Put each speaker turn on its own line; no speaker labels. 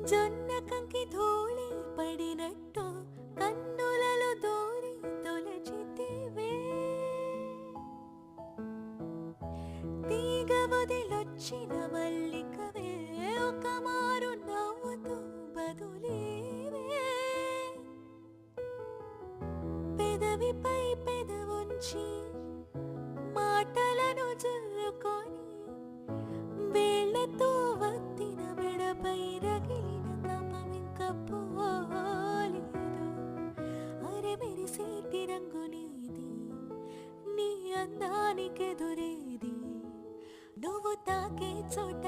జొన్న కంకి ధూళి పడినట్టు కన్నులలో దూరి తొలచితివే. తీగ వదిలొచ్చిన మల్లికవే ఒక మారు నవ్వుతూ బదులీవే. పెదవిపై పెదవుంచి మాటలను జల్లుకొని వేళ్లతో వత్తిన మెడపై రగిలిన తపమింక పోలేదు. అరె మెరిసేటి రంగు నీది, నీ అందానికెదురేది. నువ్వు తాకే చోట